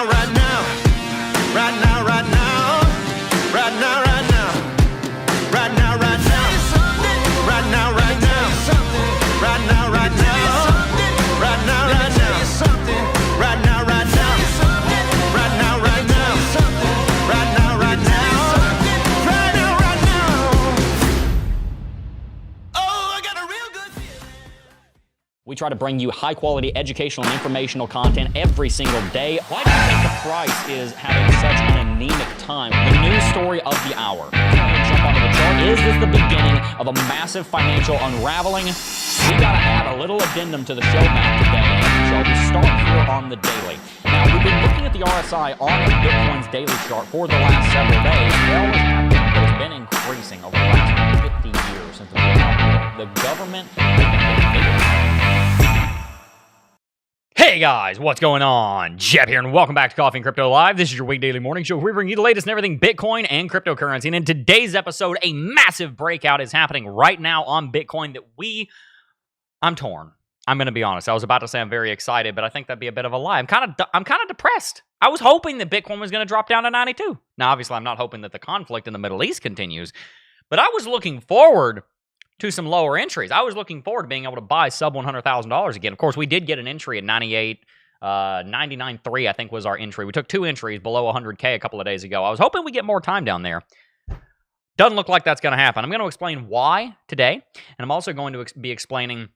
now, right now. Right now, right now. Right now, right now. Right now, right now. Right now, right now. Right now, right now. Right now, right now. Right now, right now. Right now, right now. Right now, right now. Right now, right now. Oh, I got a real good feeling. We try to bring you high-quality educational and informational content every single day. Why do you think the price is having such an anemic time? The news story of the hour. Jump onto the chart. Is this the beginning of a massive financial unraveling? We gotta add a little addendum to the show map today. Shall we start here on the daily? Now, we've been looking at the RSI on Bitcoin's daily chart for the last several days. Well, what's happening? It's been increasing over the last 50 years since the government has been Hey guys, what's going on? Jeb here, and welcome back to Coffee and Crypto Live. This is your week daily morning show where we bring you the latest and everything Bitcoin and cryptocurrency. And in today's episode, a massive breakout is happening right now on Bitcoin that I'm torn. I'm going to be honest. I was about to say I'm very excited, but I think that'd be a bit of a lie. I'm kind of depressed. I was hoping that Bitcoin was going to drop down to 92. Now, obviously, I'm not hoping that the conflict in the Middle East continues, but I was looking forward to some lower entries. I was looking forward to being able to buy sub $100,000 again. Of course, we did get an entry at 98, 99.3, I think was our entry. We took two entries below 100K a couple of days ago. I was hoping we get more time down there. Doesn't look like that's going to happen. I'm going to explain why today, and I'm also going to be explaining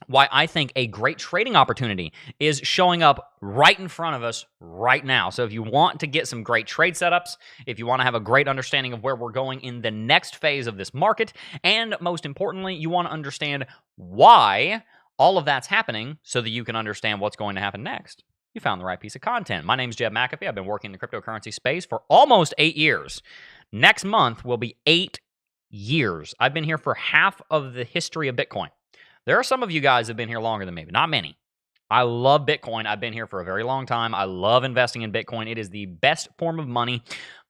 why I think a great trading opportunity is showing up right in front of us right now. So if you want to get some great trade setups, if you want to have a great understanding of where we're going in the next phase of this market, and most importantly, you want to understand why all of that's happening so that you can understand what's going to happen next, you found the right piece of content. My name's Jeb McAfee. I've been working in the cryptocurrency space for almost 8 years. Next month will be 8 years. I've been here for half of the history of Bitcoin. There are some of you guys that have been here longer than me, but not many. I love Bitcoin. I've been here for a very long time. I love investing in Bitcoin. It is the best form of money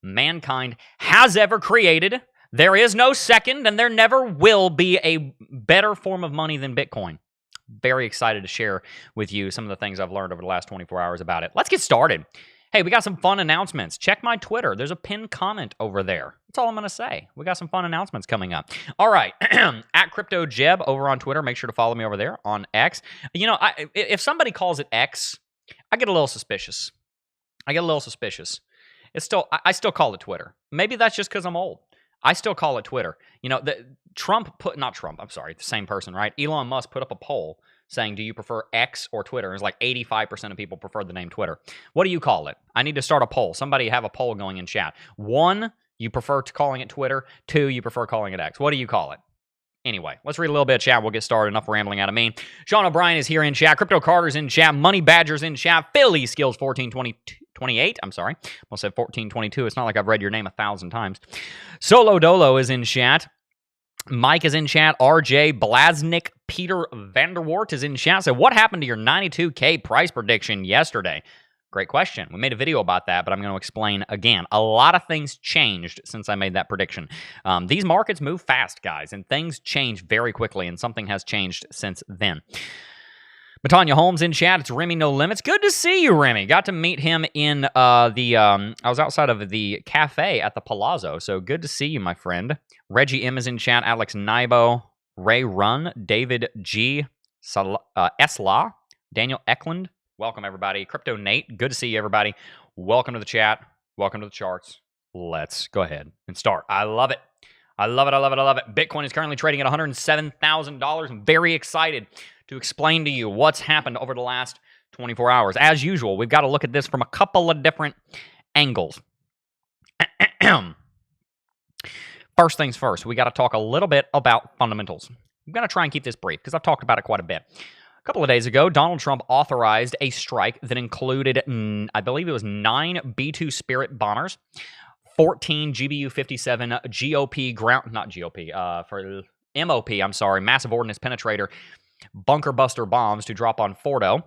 mankind has ever created. There is no second, and there never will be a better form of money than Bitcoin. Very excited to share with you some of the things I've learned over the last 24 hours about it. Let's get started. Hey, we got some fun announcements. Check my Twitter. There's a pinned comment over there. That's all I'm going to say. We got some fun announcements coming up. All right. At CryptoJeb over on Twitter. Make sure to follow me over there on X. You know, if somebody calls it X, I get a little suspicious. It's still, I still call it Twitter. Maybe that's just because I'm old. I still call it Twitter. You know, the same person, right? Elon Musk put up a poll saying, do you prefer X or Twitter? It's like 85% of people prefer the name Twitter. What do you call it? I need to start a poll. Somebody have a poll going in chat. 1, you prefer calling it Twitter. 2, you prefer calling it X. What do you call it? Anyway, let's read a little bit of chat. We'll get started. Enough rambling out of me. Sean O'Brien is here in chat. Crypto Carter's in chat. Money Badger's in chat. Philly Skills 1428. I'm sorry. I said 1422. It's not like I've read your name 1,000 times. Solo Dolo is in chat. Mike is in chat. RJ Blasnik, Peter Vanderwart is in chat. So what happened to your 92K price prediction yesterday? Great question. We made a video about that, but I'm going to explain again. A lot of things changed since I made that prediction. These markets move fast, guys, and things change very quickly, and something has changed since then. Matanya Holmes in chat. It's Remy No Limits. Good to see you, Remy. Got to meet him in I was outside of the cafe at the Palazzo, so good to see you, my friend. Reggie M is in chat. Alex Naibo, Ray Run, David G, Esla, Daniel Eklund. Welcome, everybody. Crypto Nate. Good to see you, everybody. Welcome to the chat. Welcome to the charts. Let's go ahead and start. I love it. I love it. Bitcoin is currently trading at $107,000. I'm very excited to explain to you what's happened over the last 24 hours. As usual, we've got to look at this from a couple of different angles. First things first, we got to talk a little bit about fundamentals. I'm going to try and keep this brief because I've talked about it quite a bit. A couple of days ago, Donald Trump authorized a strike that included, I believe it was 9 B-2 Spirit bombers, 14 GBU-57 GOP ground, not GOP, for MOP, I'm sorry, massive ordnance penetrator bunker buster bombs to drop on Fordo.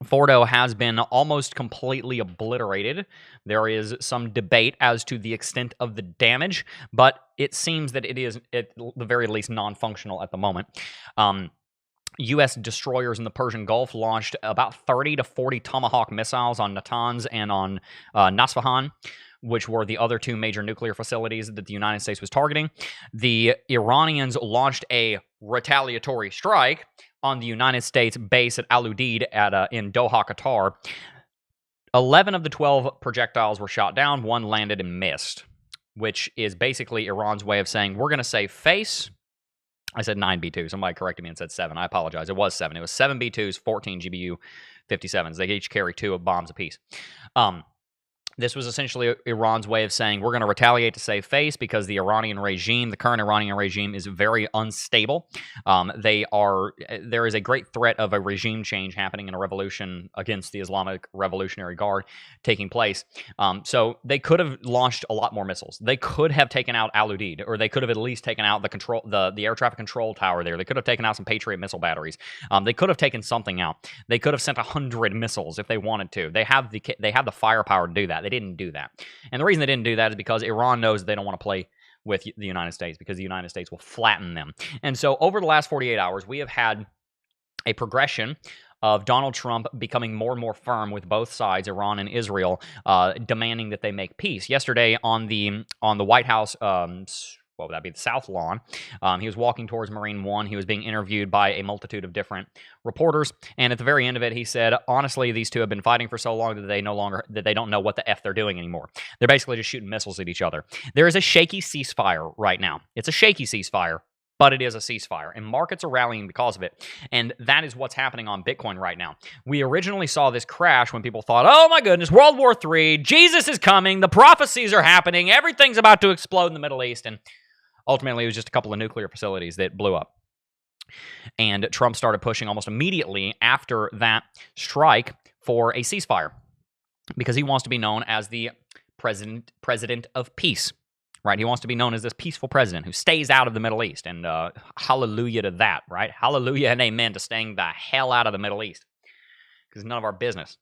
Fordo has been almost completely obliterated. There is some debate as to the extent of the damage, but it seems that it is, at the very least, non-functional at the moment. U.S. destroyers in the Persian Gulf launched about 30 to 40 Tomahawk missiles on Natanz and on Nasfahan, which were the other two major nuclear facilities that the United States was targeting. The Iranians launched a retaliatory strike on the United States base at Al Udeid in Doha, Qatar. 11 of the 12 projectiles were shot down. One landed and missed, which is basically Iran's way of saying, we're going to save face. I said 9 B-2. Somebody corrected me and said 7. I apologize. It was 7. It was 7 B-2s, 14 GBU 57s. They each carry 2 bombs apiece. This was essentially Iran's way of saying, we're going to retaliate to save face because the Iranian regime, the current Iranian regime, is very unstable. There is a great threat of a regime change happening in a revolution against the Islamic Revolutionary Guard taking place. So they could have launched a lot more missiles. They could have taken out Al Udeid, or they could have at least taken out the air traffic control tower there. They could have taken out some Patriot missile batteries. They could have taken something out. They could have sent 100 missiles if they wanted to. They have the firepower to do that. They didn't do that. And the reason they didn't do that is because Iran knows they don't want to play with the United States, because the United States will flatten them. And so over the last 48 hours, we have had a progression of Donald Trump becoming more and more firm with both sides, Iran and Israel, demanding that they make peace. Yesterday on the White House, what would that be? The South Lawn. He was walking towards Marine One. He was being interviewed by a multitude of different reporters, and at the very end of it, he said, "Honestly, these two have been fighting for so long that they don't know what the f they're doing anymore. They're basically just shooting missiles at each other. There is a shaky ceasefire right now. It's a shaky ceasefire." But it is a ceasefire, and markets are rallying because of it. And that is what's happening on Bitcoin right now. We originally saw this crash when people thought, oh my goodness, World War III, Jesus is coming, the prophecies are happening, everything's about to explode in the Middle East, and ultimately, it was just a couple of nuclear facilities that blew up. And Trump started pushing almost immediately after that strike for a ceasefire, because he wants to be known as the president of peace. Right? He wants to be known as this peaceful president who stays out of the Middle East. And hallelujah to that, right? Hallelujah and amen to staying the hell out of the Middle East, because it's none of our business.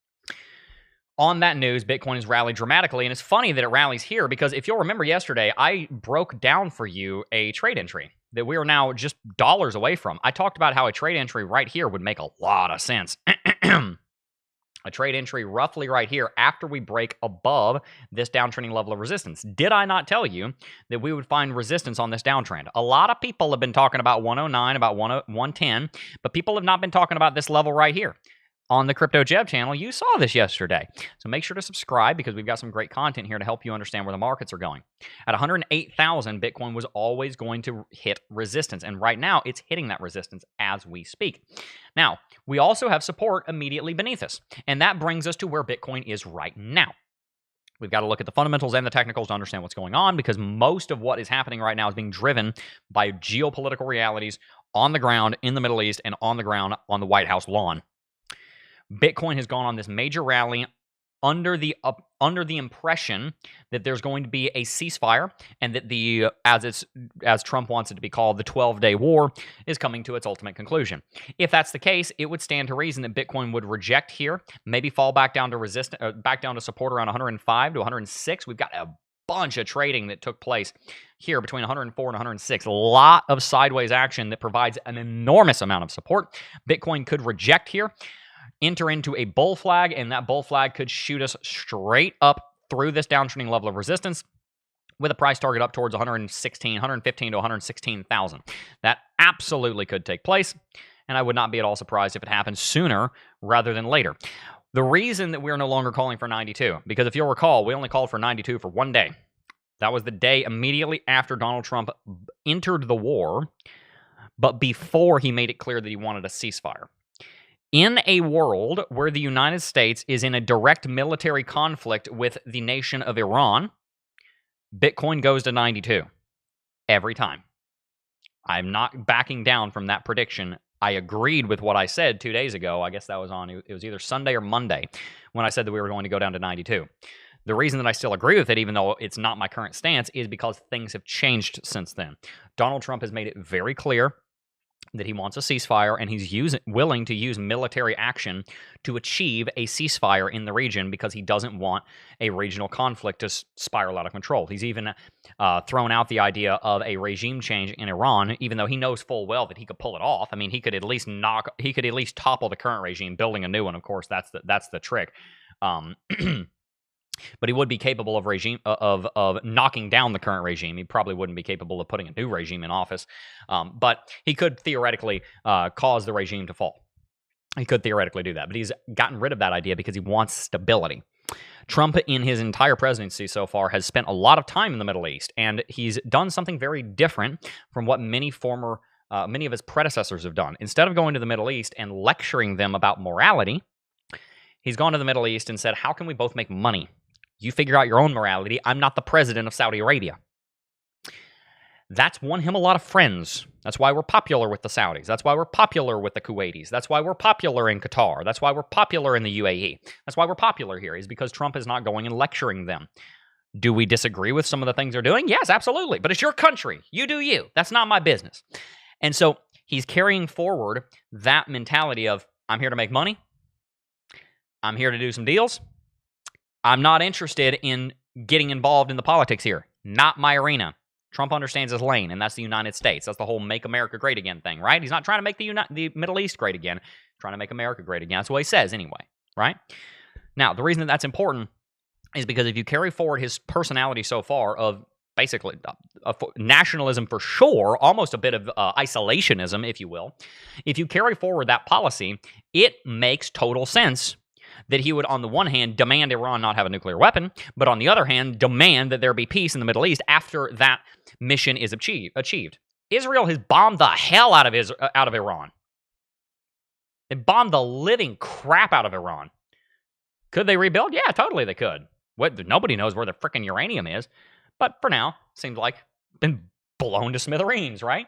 On that news, Bitcoin has rallied dramatically, and it's funny that it rallies here, because if you'll remember yesterday, I broke down for you a trade entry that we are now just dollars away from. I talked about how a trade entry right here would make a lot of sense. A trade entry roughly right here after we break above this downtrending level of resistance. Did I not tell you that we would find resistance on this downtrend? A lot of people have been talking about 109, about 110, but people have not been talking about this level right here. On the Crypto Jeb channel, you saw this yesterday. So make sure to subscribe, because we've got some great content here to help you understand where the markets are going. At 108,000, Bitcoin was always going to hit resistance. And right now, it's hitting that resistance as we speak. Now, we also have support immediately beneath us. And that brings us to where Bitcoin is right now. We've got to look at the fundamentals and the technicals to understand what's going on, because most of what is happening right now is being driven by geopolitical realities on the ground in the Middle East and on the ground on the White House lawn. Bitcoin has gone on this major rally under the impression that there's going to be a ceasefire, and that as Trump wants it to be called, the 12-day war is coming to its ultimate conclusion. If that's the case, it would stand to reason that Bitcoin would reject here, maybe fall back down to support around 105 to 106. We've got a bunch of trading that took place here between 104 and 106. A lot of sideways action that provides an enormous amount of support. Bitcoin could reject here, enter into a bull flag, and that bull flag could shoot us straight up through this downtrending level of resistance with a price target up towards 115 to 116,000. That absolutely could take place, and I would not be at all surprised if it happens sooner rather than later. The reason that we're no longer calling for 92, because if you'll recall, we only called for 92 for one day. That was the day immediately after Donald Trump entered the war, but before he made it clear that he wanted a ceasefire. In a world where the United States is in a direct military conflict with the nation of Iran, Bitcoin goes to 92 every time. I'm not backing down from that prediction. I agreed with what I said 2 days ago. I guess that was it was either Sunday or Monday when I said that we were going to go down to 92. The reason that I still agree with it, even though it's not my current stance, is because things have changed since then. Donald Trump has made it very clear that he wants a ceasefire, and he's willing to use military action to achieve a ceasefire in the region because he doesn't want a regional conflict to spiral out of control. He's even thrown out the idea of a regime change in Iran, even though he knows full well that he could pull it off. I mean, he could at least topple the current regime, building a new one. Of course, that's the trick. But he would be capable of knocking down the current regime. He probably wouldn't be capable of putting a new regime in office. But he could theoretically cause the regime to fall. He could theoretically do that. But he's gotten rid of that idea because he wants stability. Trump, in his entire presidency so far, has spent a lot of time in the Middle East, and he's done something very different from what many of his predecessors have done. Instead of going to the Middle East and lecturing them about morality, he's gone to the Middle East and said, how can we both make money? You figure out your own morality. I'm not the president of Saudi Arabia. That's won him a lot of friends. That's why we're popular with the Saudis. That's why we're popular with the Kuwaitis. That's why we're popular in Qatar. That's why we're popular in the UAE. That's why we're popular here, is because Trump is not going and lecturing them. Do we disagree with some of the things they're doing? Yes, absolutely. But it's your country. You do you. That's not my business. And so he's carrying forward that mentality of, I'm here to make money. I'm here to do some deals. I'm not interested in getting involved in the politics here. Not my arena. Trump understands his lane, and that's the United States. That's the whole Make America Great Again thing, right? He's not trying to make the Middle East great again. He's trying to make America great again. That's what he says anyway, right? Now, the reason that that's important is because if you carry forward his personality so far of basically nationalism for sure, almost a bit of isolationism, if you will, if you carry forward that policy, it makes total sense that he would, on the one hand, demand Iran not have a nuclear weapon, but on the other hand, demand that there be peace in the Middle East after that mission is achieved. Israel has bombed the hell out of Iran. They bombed the living crap out of Iran. Could they rebuild? Yeah, totally they could. Nobody knows where the frickin' uranium is, but for now, seems like been blown to smithereens, right?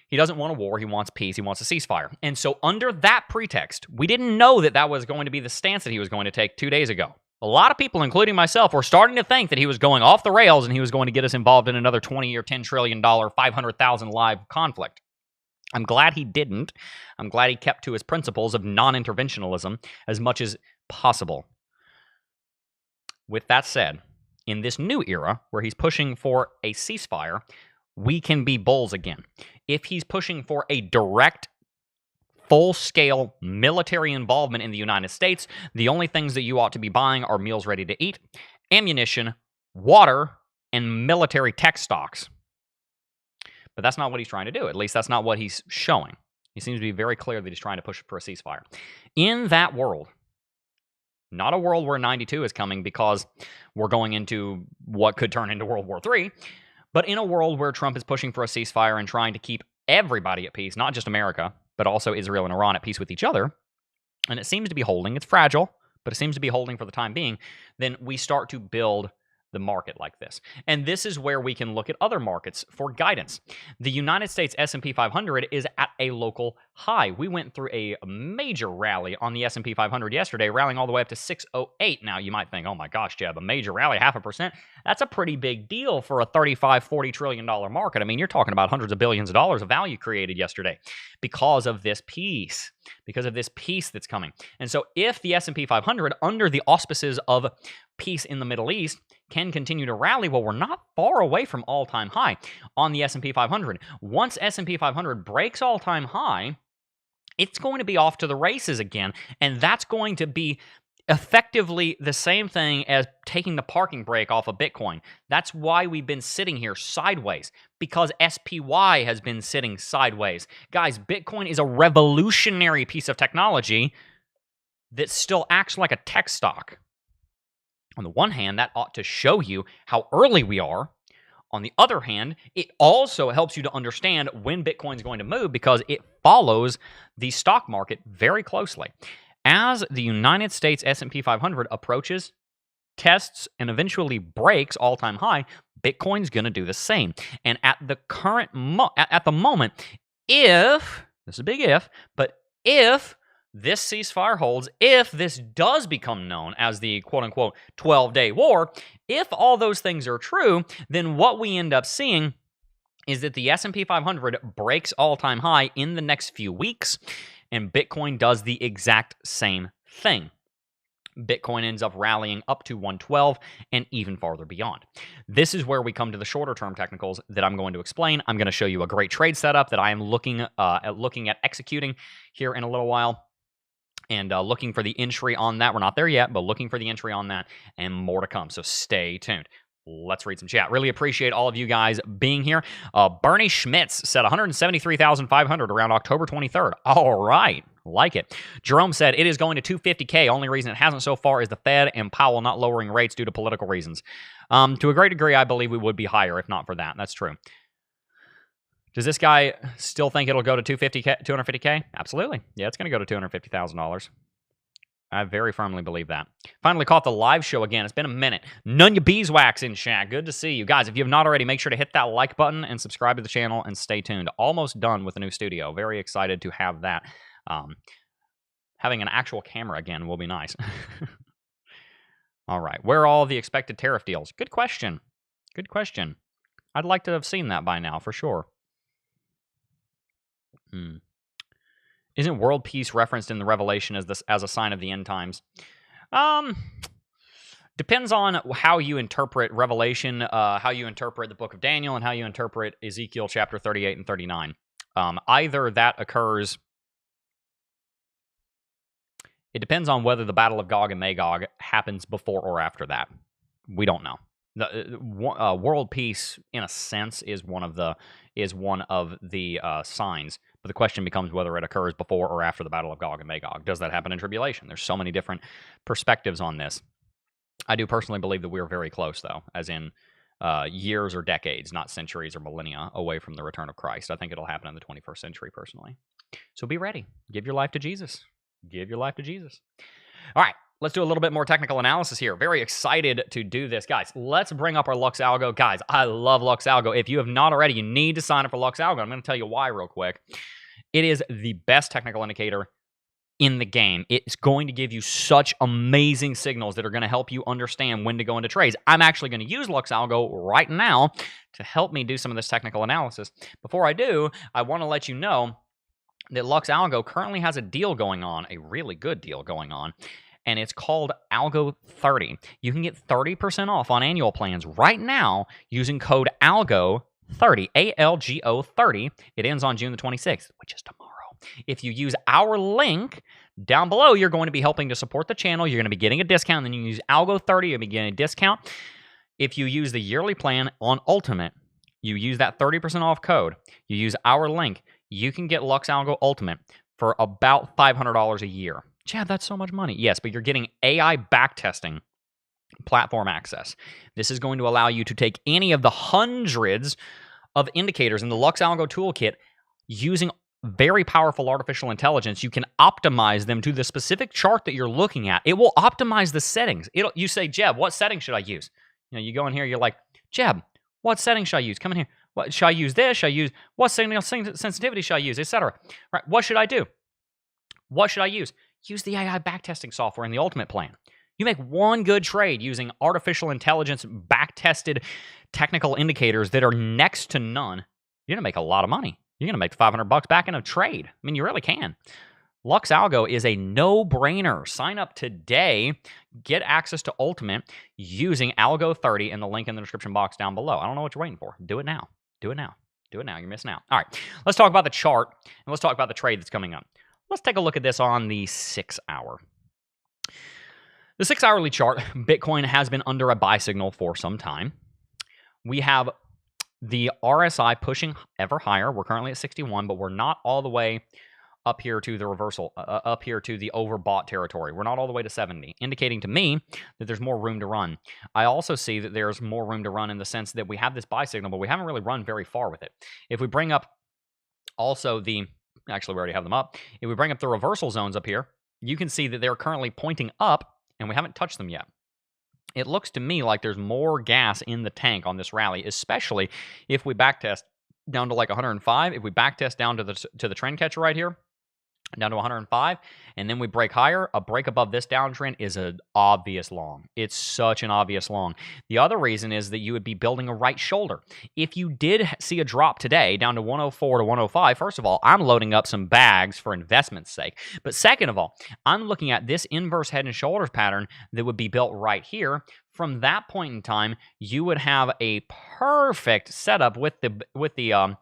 He doesn't want a war. He wants peace. He wants a ceasefire. And so under that pretext, we didn't know that that was going to be the stance that he was going to take 2 days ago. A lot of people, including myself, were starting to think that he was going off the rails and he was going to get us involved in another $20 or $10 trillion, 500,000 live conflict. I'm glad he didn't. I'm glad he kept to his principles of non-interventionalism as much as possible. With that said, in this new era where he's pushing for a ceasefire, we can be bulls again. If he's pushing for a direct, full-scale military involvement in the United States, the only things that you ought to be buying are meals ready to eat, ammunition, water, and military tech stocks. But that's not what he's trying to do. At least that's not what he's showing. He seems to be very clear that he's trying to push for a ceasefire. In that world, not a world where 92 is coming because we're going into what could turn into World War III, but in a world where Trump is pushing for a ceasefire and trying to keep everybody at peace, not just America, but also Israel and Iran at peace with each other, and it seems to be holding, it's fragile, but it seems to be holding for the time being, then we start to build the market like this. And this is where we can look at other markets for guidance. The United States S&P 500 is at a local high. We went through a major rally on the S&P 500 yesterday, rallying all the way up to 608. Now, you might think, oh my gosh, Jeb, a major rally, 0.5%. That's a pretty big deal for a $35, $40 trillion market. I mean, you're talking about hundreds of billions of dollars of value created yesterday because of this piece, that's coming. And so if the S&P 500, under the auspices of peace in the Middle East, can continue to rally, well, we're not far away from all-time high on the S&P 500. Once S&P 500 breaks all-time high, it's going to be off to the races again, and that's going to be effectively the same thing as taking the parking brake off of Bitcoin. That's why we've been sitting here sideways, because SPY has been sitting sideways. Guys, Bitcoin is a revolutionary piece of technology that still acts like a tech stock. On the one hand, that ought to show you how early we are. On the other hand, it also helps you to understand when Bitcoin is going to move because it follows the stock market very closely. As the United States S&P 500 approaches, tests, and eventually breaks all-time high, Bitcoin's going to do the same. And at the current at the moment, if, this is a big if, but if this ceasefire holds, if this does become known as the quote-unquote 12-day war, if all those things are true, then what we end up seeing is that the S&P 500 breaks all-time high in the next few weeks, and Bitcoin does the exact same thing. Bitcoin ends up rallying up to 112 and even farther beyond. This is where we come to the shorter term technicals that I'm going to explain. I'm going to show you a great trade setup that I am looking at executing here in a little while, and looking for the entry on that. We're not there yet, but looking for the entry on that, and more to come. So stay tuned. Let's read some chat. Really appreciate all of you guys being here. Bernie Schmitz said 173,500 around October 23rd. All right. Like it. Jerome said it is going to 250K. Only reason it hasn't so far is the Fed and Powell not lowering rates due to political reasons. To a great degree, I believe we would be higher if not for that. That's true. Does this guy still think it'll go to 250K? Absolutely. Yeah, it's going to go to $250,000. I very firmly believe that. Finally caught the live show again. It's been a minute. Nunya Beeswax in chat. Good to see you. Guys, if you have not already, make sure to hit that like button and subscribe to the channel and stay tuned. Almost done with the new studio. Very excited to have that. Having an actual camera again will be nice. All right. Where are all the expected tariff deals? Good question. Good question. I'd like to have seen that by now, for sure. Isn't world peace referenced in the Revelation as a sign of the end times? Depends on how you interpret Revelation, how you interpret the book of Daniel, and how you interpret Ezekiel chapter 38 and 39. Either that occurs... It depends on whether the Battle of Gog and Magog happens before or after that. We don't know. The world peace, in a sense, is one of the signs. But the question becomes whether it occurs before or after the Battle of Gog and Magog. Does that happen in tribulation? There's so many different perspectives on this. I do personally believe that we're very close, though, as in years or decades, not centuries or millennia, away from the return of Christ. I think it'll happen in the 21st century, personally. So be ready. Give your life to Jesus. Give your life to Jesus. All right. Let's do a little bit more technical analysis here. Very excited to do this. Guys, let's bring up our Lux Algo. Guys, I love Lux Algo. If you have not already, you need to sign up for Lux Algo. I'm going to tell you why real quick. It is the best technical indicator in the game. It's going to give you such amazing signals that are going to help you understand when to go into trades. I'm actually going to use Lux Algo right now to help me do some of this technical analysis. Before I do, I want to let you know that Lux Algo currently has a deal going on, a really good deal going on, and it's called Algo 30. You can get 30% off on annual plans right now using code ALGO 30, ALGO 30. It ends on June the 26th, which is tomorrow. If you use our link down below, you're going to be helping to support the channel. You're going to be getting a discount. Then you use Algo 30, you'll be getting a discount. If you use the yearly plan on Ultimate, you use that 30% off code. You use our link. You can get Lux Algo Ultimate for about $500 a year. Chad, that's so much money. Yes, but you're getting AI backtesting platform access. This is going to allow you to take any of the hundreds of indicators in the Lux Algo toolkit using very powerful artificial intelligence. You can optimize them to the specific chart that you're looking at. It will optimize the settings. You say, Jeb, what setting should I use? You go in here, you're like, Jeb, what setting should I use? Come in here. What should I use? This? Should I use what signal sensitivity should I use, etc. Right? What should I do? What should I use? Use the AI backtesting software in the Ultimate plan. You make one good trade using artificial intelligence backtested technical indicators that are next to none. You're gonna make a lot of money. You're gonna make $500 back in a trade. I mean, you really can. Lux Algo is a no-brainer. Sign up today. Get access to Ultimate using Algo 30 in the link in the description box down below. I don't know what you're waiting for. Do it now. Do it now. Do it now. You're missing out. All right. Let's talk about the chart, and let's talk about the trade that's coming up. Let's take a look at this on the 6-hour. The 6-hourly chart, Bitcoin has been under a buy signal for some time. We have the RSI pushing ever higher. We're currently at 61, but we're not all the way up here to the reversal, up here to the overbought territory. We're not all the way to 70, indicating to me that there's more room to run. I also see that there's more room to run in the sense that we have this buy signal, but we haven't really run very far with it. If we bring up also the, actually we already have them up. If we bring up the reversal zones up here, you can see that they're currently pointing up and we haven't touched them yet. It looks to me like there's more gas in the tank on this rally, especially if we backtest down to like 105. If we backtest down to the trend catcher right here, down to 105, and then we break higher. A break above this downtrend is an obvious long. It's such an obvious long. The other reason is that you would be building a right shoulder. If you did see a drop today down to 104 to 105, first of all, I'm loading up some bags for investment's sake. But second of all, I'm looking at this inverse head and shoulders pattern that would be built right here. From that point in time, you would have a perfect setup with the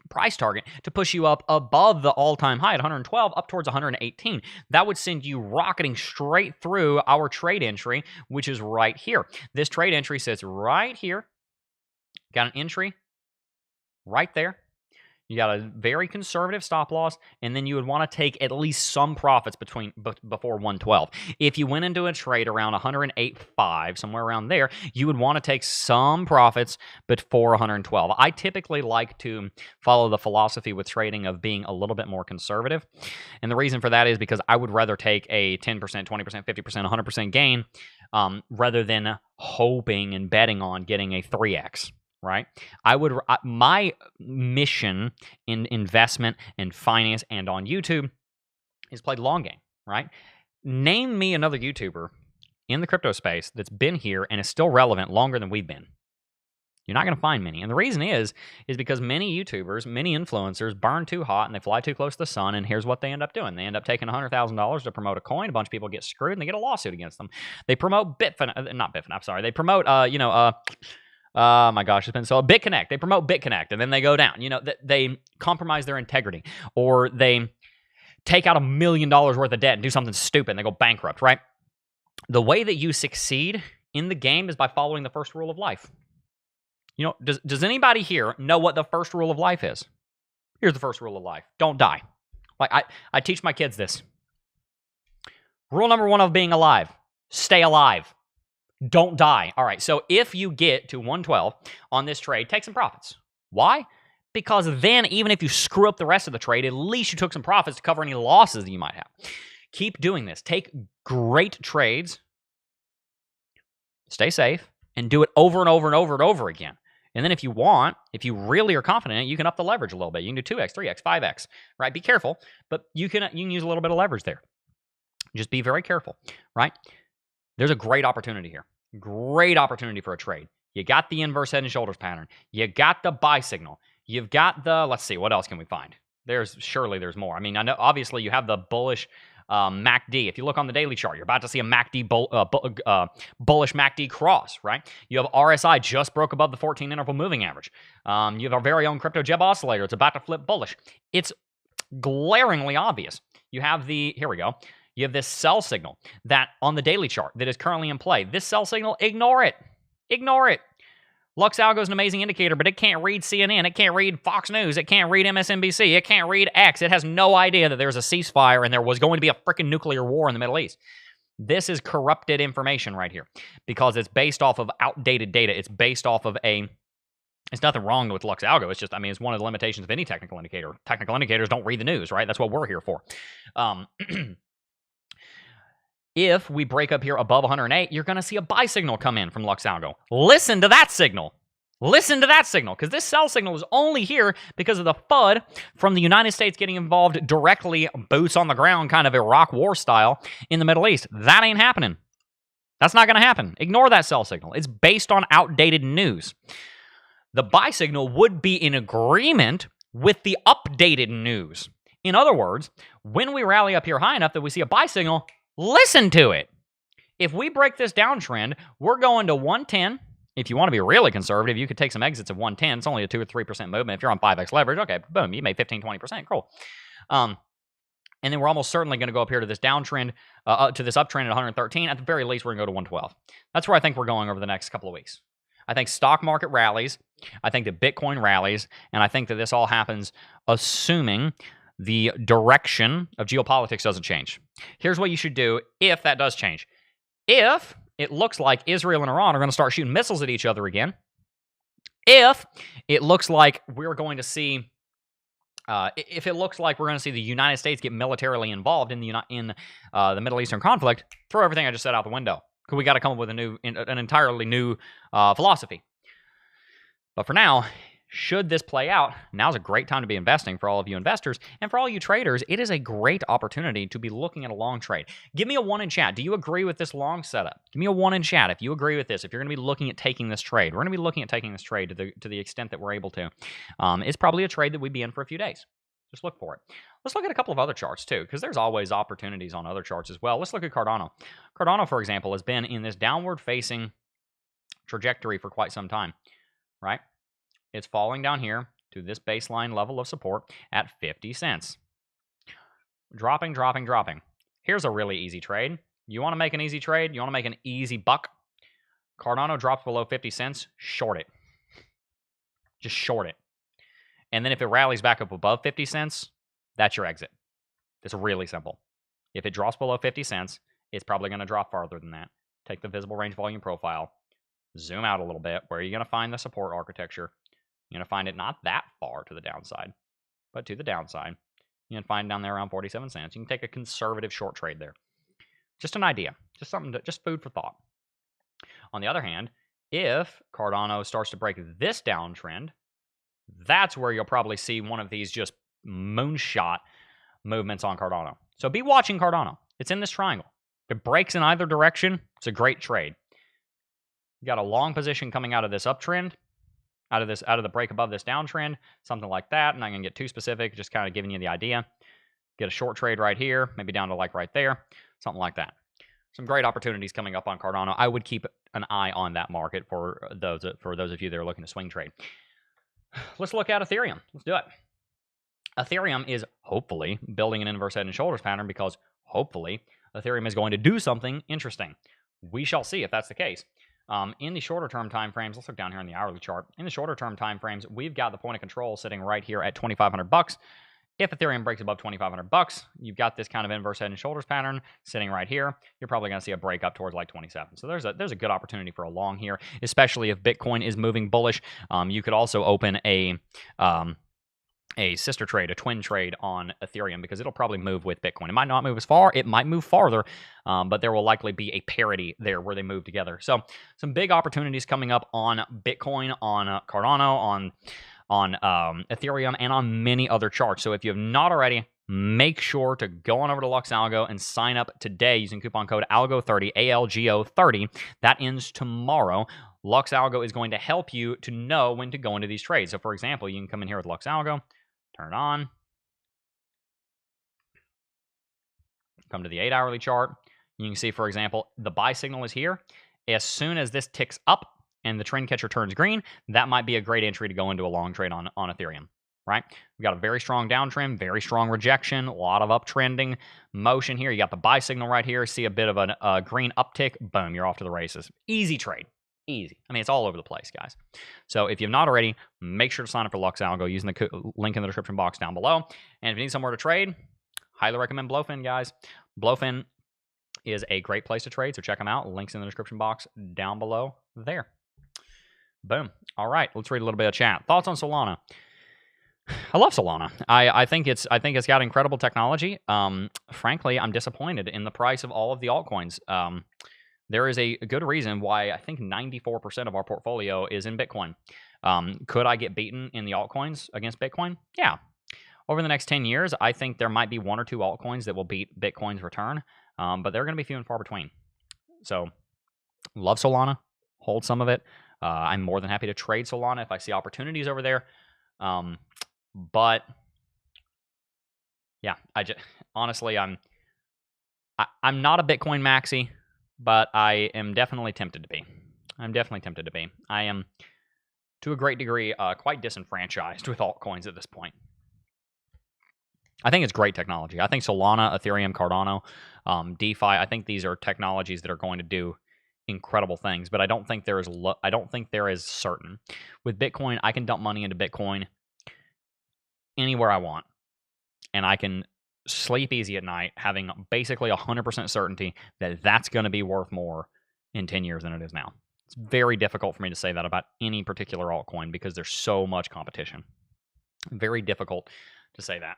price target to push you up above the all-time high at 112 up towards 118. That would send you rocketing straight through our trade entry, which is right here. This trade entry sits right here. Got an entry right there. You got a very conservative stop loss, and then you would want to take at least some profits before 112. If you went into a trade around 108.5, somewhere around there, you would want to take some profits before 112. I typically like to follow the philosophy with trading of being a little bit more conservative, and the reason for that is because I would rather take a 10%, 20%, 50%, 100% gain rather than hoping and betting on getting a 3x. Right? My mission in investment and finance and on YouTube is play the long game, right? Name me another YouTuber in the crypto space that's been here and is still relevant longer than we've been. You're not going to find many. And the reason is because many YouTubers, many influencers burn too hot and they fly too close to the sun, and here's what they end up doing. They end up taking $100,000 to promote a coin. A bunch of people get screwed and they get a lawsuit against them. They promote They promote, oh my gosh, it's been so BitConnect. They promote BitConnect and then they go down. They compromise their integrity, or they take out $1 million worth of debt and do something stupid and they go bankrupt, right? The way that you succeed in the game is by following the first rule of life. Does anybody here know what the first rule of life is? Here's the first rule of life. Don't die. Like I teach my kids this. Rule number 1 of being alive: stay alive. Don't die. All right, so if you get to 112 on this trade, take some profits. Why? Because then even if you screw up the rest of the trade, at least you took some profits to cover any losses that you might have. Keep doing this. Take great trades, stay safe, and do it over and over and over and over again. And then if you really are confident in it, you can up the leverage a little bit. You can do 2x, 3x, 5x, right? Be careful, but you can use a little bit of leverage there. Just be very careful, right? There's a great opportunity here. Great opportunity for a trade. You got the inverse head and shoulders pattern. You got the buy signal. You've got the, let's see, what else can we find? Surely there's more. I mean, I know obviously you have the bullish MACD. If you look on the daily chart, you're about to see a MACD bullish MACD cross, right? You have RSI just broke above the 14 interval moving average. You have our very own crypto Jeb oscillator. It's about to flip bullish. It's glaringly obvious. You have here we go. You have this sell signal that on the daily chart that is currently in play. This sell signal, ignore it. Ignore it. Lux Algo is an amazing indicator, but it can't read CNN. It can't read Fox News. It can't read MSNBC. It can't read X. It has no idea that there's a ceasefire and there was going to be a freaking nuclear war in the Middle East. This is corrupted information right here because it's based off of outdated data. It's based off of It's nothing wrong with Lux Algo. It's just, it's one of the limitations of any technical indicator. Technical indicators don't read the news, right? That's what we're here for. If we break up here above 108, you're going to see a buy signal come in from Lux Algo. Listen to that signal. Listen to that signal, because this sell signal is only here because of the FUD from the United States getting involved directly, boots on the ground, kind of Iraq war style in the Middle East. That ain't happening. That's not going to happen. Ignore that sell signal. It's based on outdated news. The buy signal would be in agreement with the updated news. In other words, when we rally up here high enough that we see a buy signal, listen to it. If we break this downtrend, we're going to 110. If you want to be really conservative, you could take some exits at 110. It's only a 2 or 3% movement. If you're on 5x leverage, okay, boom, you made 15, 20%. Cool. And then we're almost certainly going to go up here to this downtrend, to this uptrend at 113. At the very least, we're going to go to 112. That's where I think we're going over the next couple of weeks. I think stock market rallies. I think that Bitcoin rallies. And I think that this all happens assuming the direction of geopolitics doesn't change. Here's what you should do if that does change. If it looks like Israel and Iran are going to start shooting missiles at each other again, if it looks like we're going to see, the United States get militarily involved in the Middle Eastern conflict, throw everything I just said out the window, because we got to come up with an entirely new philosophy. But for now, should this play out, now's a great time to be investing for all of you investors. And for all you traders, it is a great opportunity to be looking at a long trade. Give me a 1 in chat. Do you agree with this long setup? Give me a 1 in chat if you agree with this, if you're going to be looking at taking this trade. We're going to be looking at taking this trade to the extent that we're able to. It's probably a trade that we'd be in for a few days. Just look for it. Let's look at a couple of other charts too, because there's always opportunities on other charts as well. Let's look at Cardano. Cardano, for example, has been in this downward-facing trajectory for quite some time, right? It's falling down here to this baseline level of support at 50 cents. Dropping, dropping, dropping. Here's a really easy trade. You want to make an easy trade? You want to make an easy buck? Cardano drops below 50 cents, short it. Just short it. And then if it rallies back up above 50 cents, that's your exit. It's really simple. If it drops below 50 cents, it's probably going to drop farther than that. Take the visible range volume profile, zoom out a little bit. Where are you going to find the support architecture? You're going to find it not that far to the downside, but to the downside. You can find down there around 47 cents. You can take a conservative short trade there. Just an idea. Just something to, just food for thought. On the other hand, if Cardano starts to break this downtrend, that's where you'll probably see one of these just moonshot movements on Cardano. So be watching Cardano. It's in this triangle. If it breaks in either direction, it's a great trade. You got a long position coming out of this uptrend, out of the break above this downtrend, something like that. I'm not going to get too specific, just kind of giving you the idea. Get a short trade right here, maybe down to like right there, something like that. Some great opportunities coming up on Cardano. I would keep an eye on that market for those of you that are looking to swing trade. Let's look at Ethereum. Let's do it. Ethereum is hopefully building an inverse head and shoulders pattern because hopefully Ethereum is going to do something interesting. We shall see if that's the case. In the shorter term time frames, let's look down here on the hourly chart. In the shorter term time frames, we've got the point of control sitting right here at $2,500. If Ethereum breaks above $2,500, you've got this kind of inverse head and shoulders pattern sitting right here. You're probably going to see a break up towards like 27. So there's a good opportunity for a long here, especially if Bitcoin is moving bullish. You could also open a sister trade, a twin trade on Ethereum because it'll probably move with Bitcoin. It might not move as far. It might move farther, but there will likely be a parity there where they move together. So some big opportunities coming up on Bitcoin, on Cardano, on Ethereum, and on many other charts. So if you have not already, make sure to go on over to LuxAlgo and sign up today using coupon code ALGO30, ALGO30. That ends tomorrow. LuxAlgo is going to help you to know when to go into these trades. So for example, you can come in here with LuxAlgo, turn it on, come to the 8-hourly chart. You can see, for example, the buy signal is here. As soon as this ticks up and the trend catcher turns green, that might be a great entry to go into a long trade on Ethereum, right? We've got a very strong downtrend, very strong rejection, a lot of uptrending motion here. You got the buy signal right here. See a bit of a green uptick. Boom, you're off to the races. Easy trade. Easy. I mean, it's all over the place, guys. So if you've not already, make sure to sign up for LuxAlgo using the link in the description box down below. And if you need somewhere to trade, highly recommend Blowfin, guys. Blowfin is a great place to trade, so check them out. Links in the description box down below there. Boom. All right, let's read a little bit of chat. Thoughts on Solana? I love Solana. I think it's got incredible technology. Frankly, I'm disappointed in the price of all of the altcoins. There is a good reason why I think 94% of our portfolio is in Bitcoin. Could I get beaten in the altcoins against Bitcoin? Yeah. Over the next 10 years, I think there might be 1 or 2 altcoins that will beat Bitcoin's return, but they're going to be few and far between. So, love Solana. Hold some of it. I'm more than happy to trade Solana if I see opportunities over there. But yeah, honestly, I'm not a Bitcoin maxi, but I am definitely tempted to be. I am, to a great degree, quite disenfranchised with altcoins at this point. I think it's great technology. I think Solana, Ethereum, Cardano, DeFi, I think these are technologies that are going to do incredible things, but I don't think there is certain. With Bitcoin, I can dump money into Bitcoin anywhere I want, and I can sleep easy at night having basically 100% certainty that that's going to be worth more in 10 years than it is now. It's very difficult for me to say that about any particular altcoin because there's so much competition. Very difficult to say that.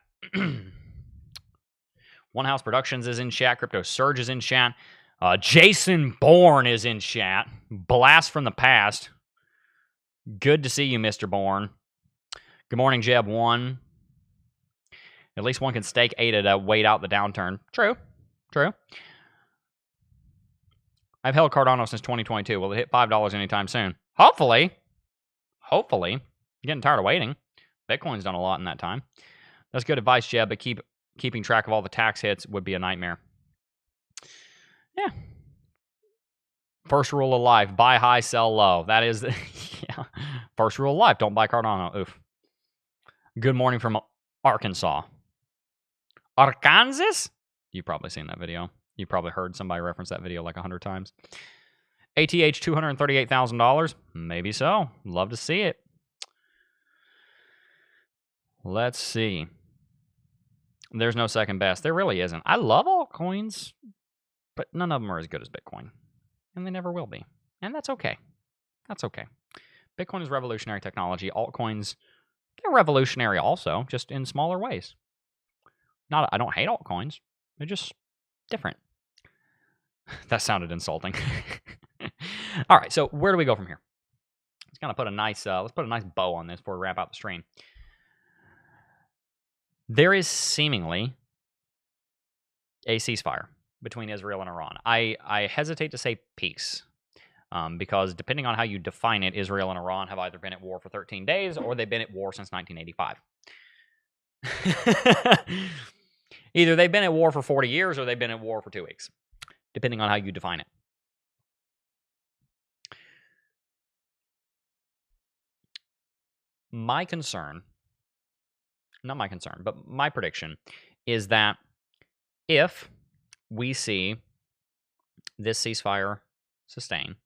One House Productions is in chat. Crypto Surge is in chat. Jason Bourne is in chat. Blast from the past. Good to see you, Mr. Bourne. Good morning, Jeb 1. At least one can stake 8 to wait out the downturn. True. I've held Cardano since 2022. Will it hit $5 anytime soon? Hopefully. I'm getting tired of waiting. Bitcoin's done a lot in that time. That's good advice, Jeb, but keeping track of all the tax hits would be a nightmare. Yeah. First rule of life, buy high, sell low. That is, yeah. First rule of life, don't buy Cardano. Oof. Good morning from Arkansas. Arkansas? You've probably seen that video. You probably heard somebody reference that video like 100 times. ATH, $238,000. Maybe so. Love to see it. Let's see. There's no second best. There really isn't. I love altcoins, but none of them are as good as Bitcoin. And they never will be. And that's okay. That's okay. Bitcoin is revolutionary technology. Altcoins, they're revolutionary also, just in smaller ways. I don't hate altcoins. They're just different. That sounded insulting. All right, so where do we go from here? Let's kind of put a nice bow on this before we wrap out the stream. There is seemingly a ceasefire between Israel and Iran. I hesitate to say peace because depending on how you define it, Israel and Iran have either been at war for 13 days or they've been at war since 1985. Either they've been at war for 40 years or they've been at war for 2 weeks, depending on how you define it. My prediction is that if we see this ceasefire sustain,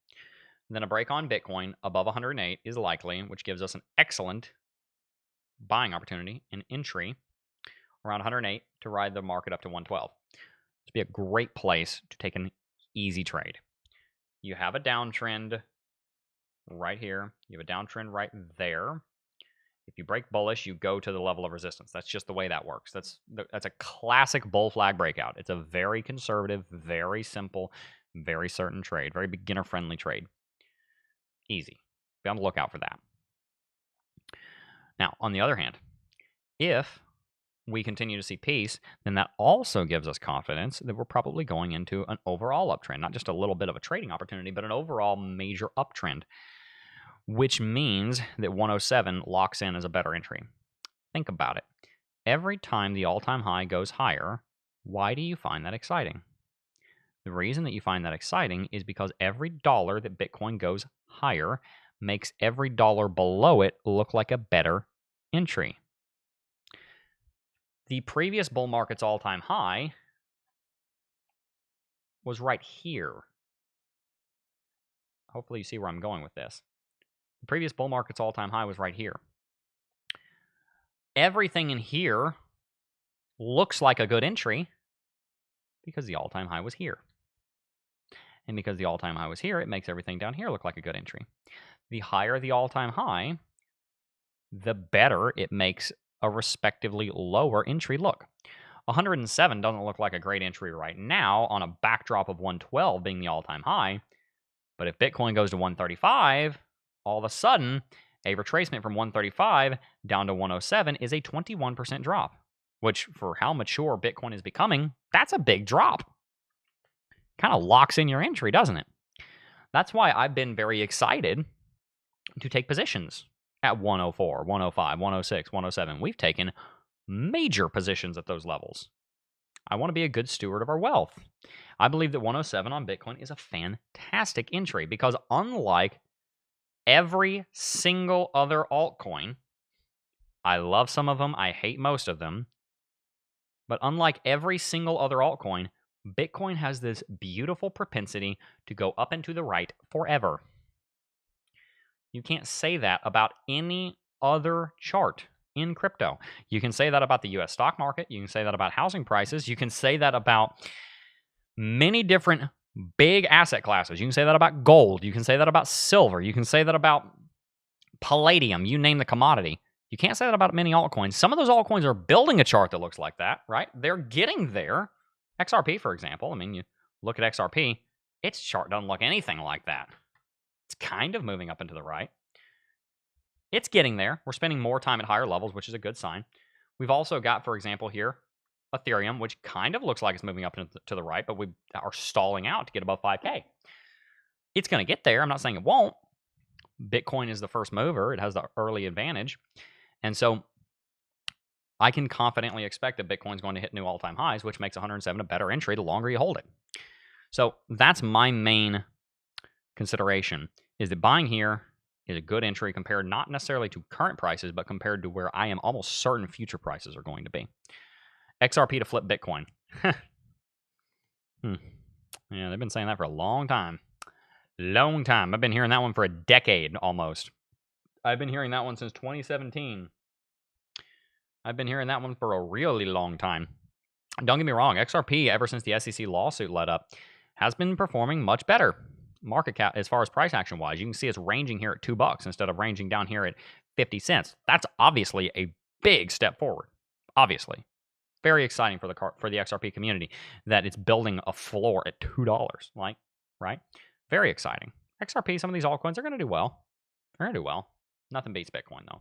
then a break on Bitcoin above 108 is likely, which gives us an excellent buying opportunity, an entry around 108 to ride the market up to 112. This would be a great place to take an easy trade. You have a downtrend right here. You have a downtrend right there. If you break bullish, you go to the level of resistance. That's just the way that works. That's a classic bull flag breakout. It's a very conservative, very simple, very certain trade, very beginner-friendly trade. Easy. Be on the lookout for that. Now, on the other hand, if we continue to see peace, then that also gives us confidence that we're probably going into an overall uptrend, not just a little bit of a trading opportunity, but an overall major uptrend, which means that 107 locks in as a better entry. Think about it. Every time the all-time high goes higher, why do you find that exciting? The reason that you find that exciting is because every dollar that Bitcoin goes higher makes every dollar below it look like a better entry. The previous bull market's all-time high was right here. Hopefully you see where I'm going with this. The previous bull market's all-time high was right here. Everything in here looks like a good entry because the all-time high was here. And because the all-time high was here, it makes everything down here look like a good entry. The higher the all-time high, the better it makes a respectively lower entry look. 107 doesn't look like a great entry right now on a backdrop of 112 being the all-time high. But if Bitcoin goes to 135, all of a sudden, a retracement from 135 down to 107 is a 21% drop, which for how mature Bitcoin is becoming, that's a big drop. Kind of locks in your entry, doesn't it? That's why I've been very excited to take positions at 104, 105, 106, 107. We've taken major positions at those levels. I want to be a good steward of our wealth. I believe that 107 on Bitcoin is a fantastic entry because unlike every single other altcoin, I love some of them, I hate most of them, but unlike every single other altcoin, Bitcoin has this beautiful propensity to go up and to the right forever. You can't say that about any other chart in crypto. You can say that about the US stock market. You can say that about housing prices. You can say that about many different big asset classes. You can say that about gold. You can say that about silver. You can say that about palladium. You name the commodity. You can't say that about many altcoins. Some of those altcoins are building a chart that looks like that, right? They're getting there. XRP, for example. I mean, you look at XRP, its chart doesn't look anything like that. It's kind of moving up and to the right. It's getting there. We're spending more time at higher levels, which is a good sign. We've also got, for example, here, Ethereum, which kind of looks like it's moving up to the right, but we are stalling out to get above 5K. It's going to get there. I'm not saying it won't. Bitcoin is the first mover. It has the early advantage. And so I can confidently expect that Bitcoin's going to hit new all-time highs, which makes 107 a better entry the longer you hold it. So that's my main consideration, is that buying here is a good entry compared not necessarily to current prices, but compared to where I am almost certain future prices are going to be. XRP to flip Bitcoin. Yeah, they've been saying that for a long time. Long time. I've been hearing that one for a decade almost. I've been hearing that one since 2017. I've been hearing that one for a really long time. Don't get me wrong, XRP, ever since the SEC lawsuit led up, has been performing much better. Market cap, as far as price action wise, you can see it's ranging here at $2 instead of ranging down here at 50 cents. That's obviously a big step forward. Obviously. Very exciting for the XRP community that it's building a floor at $2, like, right? Very exciting. XRP, some of these altcoins are going to do well. They're going to do well. Nothing beats Bitcoin, though.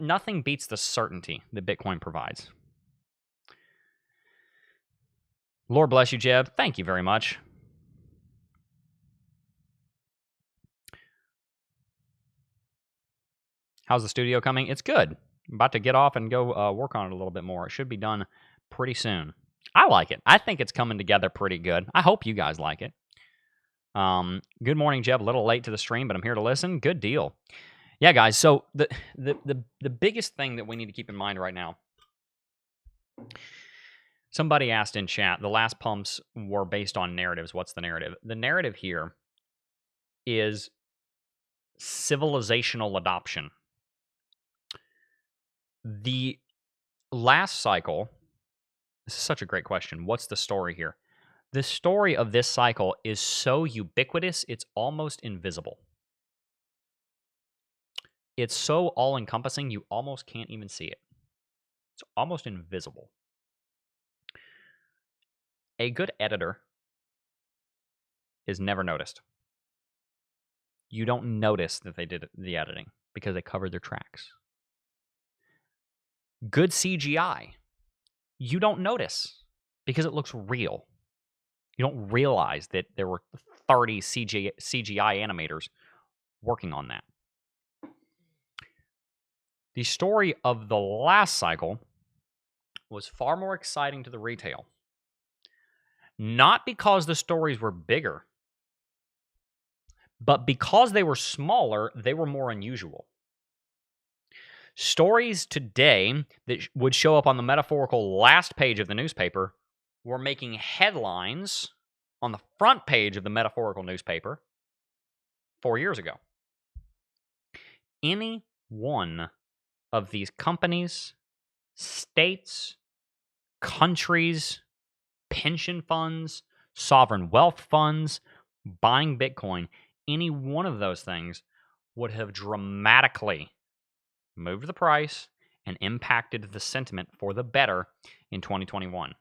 Nothing beats the certainty that Bitcoin provides. Lord bless you, Jeb. Thank you very much. How's the studio coming? It's good. I'm about to get off and go work on it a little bit more. It should be done pretty soon. I like it. I think it's coming together pretty good. I hope you guys like it. Good morning, Jeb. A little late to the stream, but I'm here to listen. Good deal. Yeah, guys. So the biggest thing that we need to keep in mind right now. Somebody asked in chat, the last pumps were based on narratives. What's the narrative? The narrative here is civilizational adoption. The last cycle, this is such a great question. What's the story here? The story of this cycle is so ubiquitous, it's almost invisible. It's so all-encompassing, you almost can't even see it. It's almost invisible. A good editor is never noticed. You don't notice that they did the editing because they covered their tracks. Good CGI, you don't notice because it looks real. You don't realize that there were 30 CGI animators working on that. The story of the last cycle was far more exciting to the retail. Not because the stories were bigger, but because they were smaller, they were more unusual. Stories today that would show up on the metaphorical last page of the newspaper were making headlines on the front page of the metaphorical newspaper 4 years ago. Any one of these companies, states, countries, pension funds, sovereign wealth funds, buying Bitcoin, any one of those things would have dramatically moved the price and impacted the sentiment for the better in 2021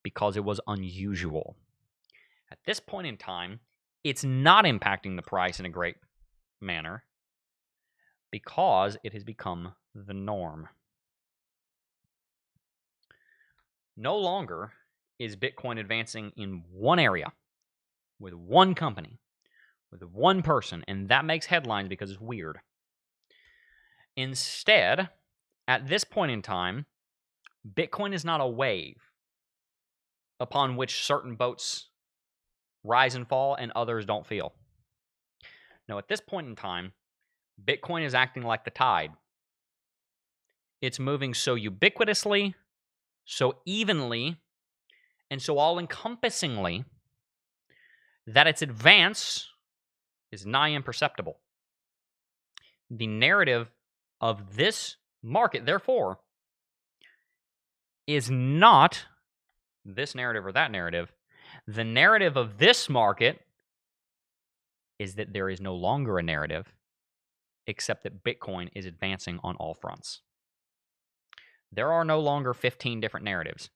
because it was unusual. At this point in time, it's not impacting the price in a great manner because it has become the norm. No longer is Bitcoin advancing in one area, with one company, with one person, and that makes headlines because it's weird. Instead, at this point in time, Bitcoin is not a wave upon which certain boats rise and fall and others don't feel. No, at this point in time, Bitcoin is acting like the tide. It's moving so ubiquitously, so evenly, and so all-encompassingly that its advance is nigh imperceptible. The narrative of this market, therefore, is not this narrative or that narrative. The narrative of this market is that there is no longer a narrative, except that Bitcoin is advancing on all fronts. There are no longer 15 different narratives.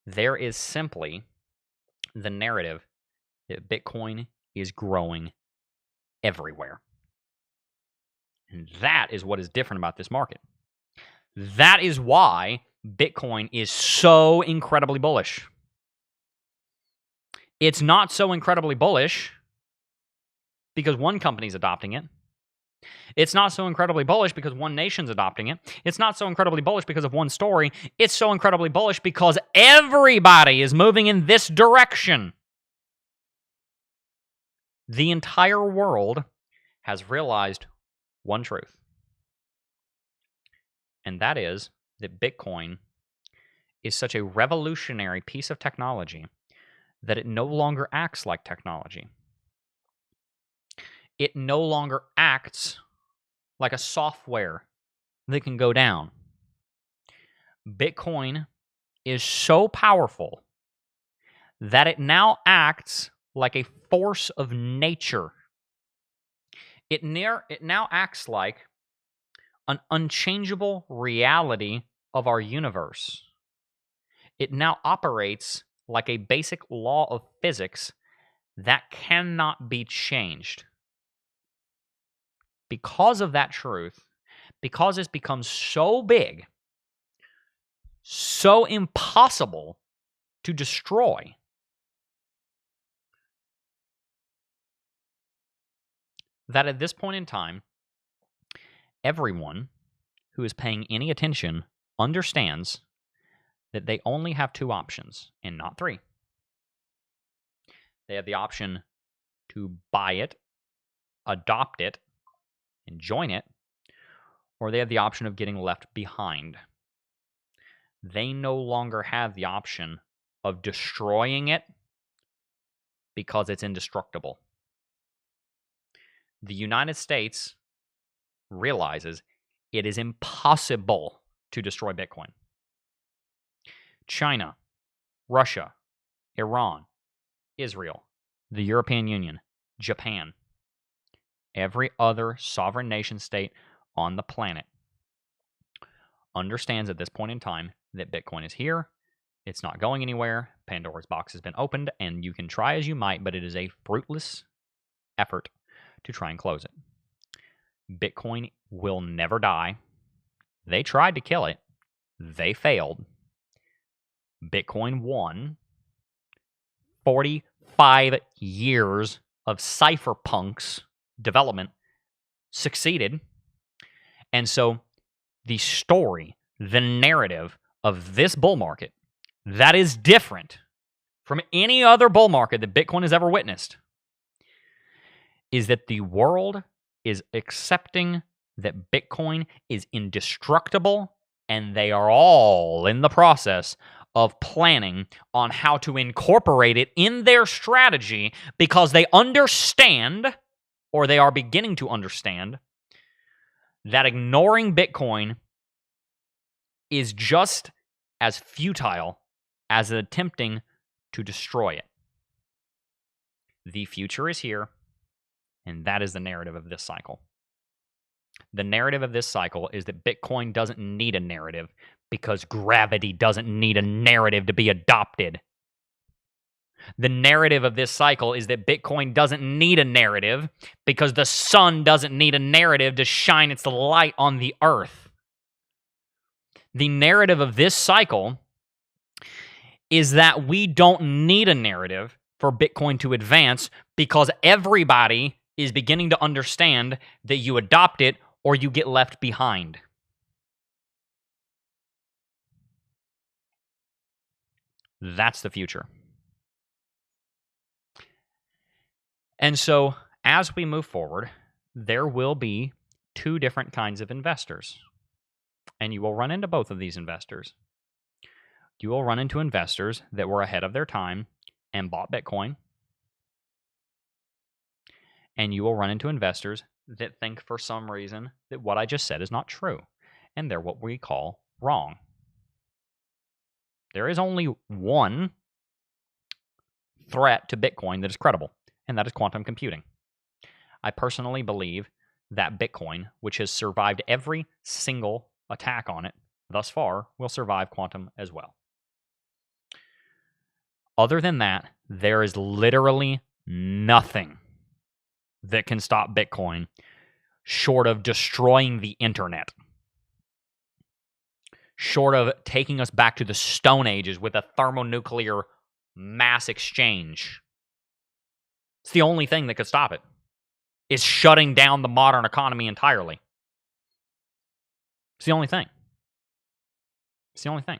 There is simply the narrative that Bitcoin is growing everywhere. And that is what is different about this market. That is why Bitcoin is so incredibly bullish. It's not so incredibly bullish because one company's adopting it. It's not so incredibly bullish because one nation's adopting it. It's not so incredibly bullish because of one story. It's so incredibly bullish because everybody is moving in this direction. The entire world has realized one truth, and that is that Bitcoin is such a revolutionary piece of technology that it no longer acts like technology. It no longer acts like a software that can go down. Bitcoin is so powerful that it now acts like a force of nature. It now acts like an unchangeable reality of our universe. It now operates like a basic law of physics that cannot be changed. Because of that truth, because it's become so big, so impossible to destroy, that at this point in time, everyone who is paying any attention understands that they only have two options and not three. They have the option to buy it, adopt it, and join it, or they have the option of getting left behind. They no longer have the option of destroying it because it's indestructible. The United States realizes it is impossible to destroy Bitcoin. China, Russia, Iran, Israel, the European Union, Japan, every other sovereign nation state on the planet understands at this point in time that Bitcoin is here. It's not going anywhere. Pandora's box has been opened, and you can try as you might, but it is a fruitless effort to try and close it. Bitcoin will never die. They tried to kill it. They failed. Bitcoin won. 45 years of cypherpunks development succeeded. And so the story, the narrative of this bull market that is different from any other bull market that Bitcoin has ever witnessed is that the world is accepting that Bitcoin is indestructible, and they are all in the process of planning on how to incorporate it in their strategy because they understand, or they are beginning to understand, that ignoring Bitcoin is just as futile as attempting to destroy it. The future is here, and that is the narrative of this cycle. The narrative of this cycle is that Bitcoin doesn't need a narrative because gravity doesn't need a narrative to be adopted. The narrative of this cycle is that Bitcoin doesn't need a narrative because the sun doesn't need a narrative to shine its light on the earth. The narrative of this cycle is that we don't need a narrative for Bitcoin to advance because everybody is beginning to understand that you adopt it or you get left behind. That's the future. And so, as we move forward, there will be two different kinds of investors. And you will run into both of these investors. You will run into investors that were ahead of their time and bought Bitcoin. And you will run into investors that think for some reason that what I just said is not true. And they're what we call wrong. There is only one threat to Bitcoin that is credible, and that is quantum computing. I personally believe that Bitcoin, which has survived every single attack on it thus far, will survive quantum as well. Other than that, there is literally nothing that can stop Bitcoin short of destroying the internet, short of taking us back to the Stone Ages with a thermonuclear mass exchange. It's the only thing that could stop it, is shutting down the modern economy entirely. It's the only thing. It's the only thing.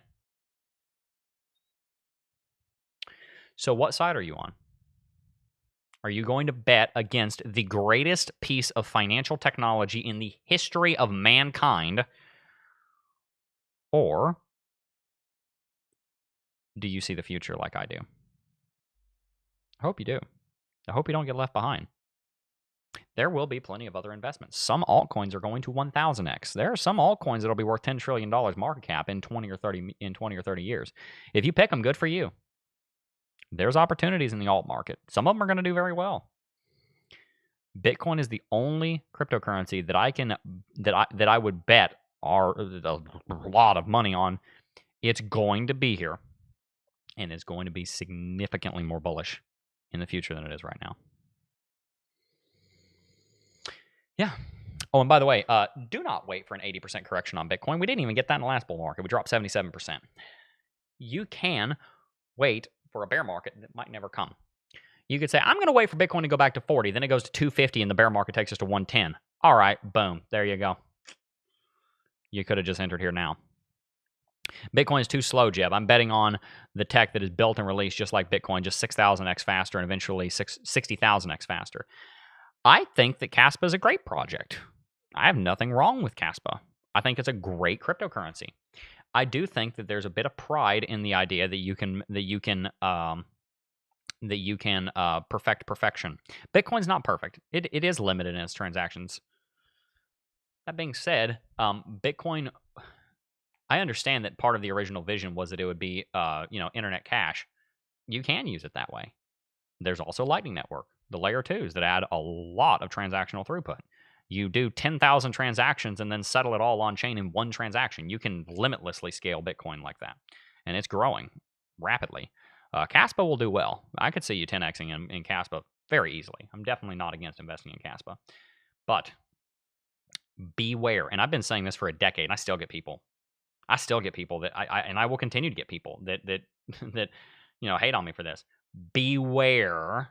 So what side are you on? Are you going to bet against the greatest piece of financial technology in the history of mankind? Or do you see the future like I do? I hope you do. I hope you don't get left behind. There will be plenty of other investments. Some altcoins are going to 1,000x. There are some altcoins that'll be worth $10 trillion market cap in 20 or 30 years. If you pick them, good for you. There's opportunities in the alt market. Some of them are going to do very well. Bitcoin is the only cryptocurrency that I would bet are a lot of money on. It's going to be here, and it's going to be significantly more bullish in the future than it is right now. Yeah. Oh, and by the way, do not wait for an 80% correction on Bitcoin. We didn't even get that in the last bull market. We dropped 77%. You can wait for a bear market that might never come. You could say, I'm going to wait for Bitcoin to go back to 40. Then it goes to 250 and the bear market takes us to 110. All right, boom. There you go. You could have just entered here now. Bitcoin is too slow, Jeb. I'm betting on the tech that is built and released just like Bitcoin, just 6,000x faster and eventually 60,000x faster. I think that Caspa is a great project. I have nothing wrong with Caspa. I think it's a great cryptocurrency. I do think that there's a bit of pride in the idea that you can perfect perfection. Bitcoin's not perfect. It is limited in its transactions. That being said, Bitcoin, I understand that part of the original vision was that it would be internet cash. You can use it that way. There's also Lightning Network, the layer 2s that add a lot of transactional throughput. You do 10,000 transactions and then settle it all on chain in one transaction. You can limitlessly scale Bitcoin like that. And it's growing rapidly. Caspa will do well. I could see you 10xing in Caspa very easily. I'm definitely not against investing in Caspa. But beware. And I've been saying this for a decade, and I still get people. That I will continue to get people that hate on me for this. Beware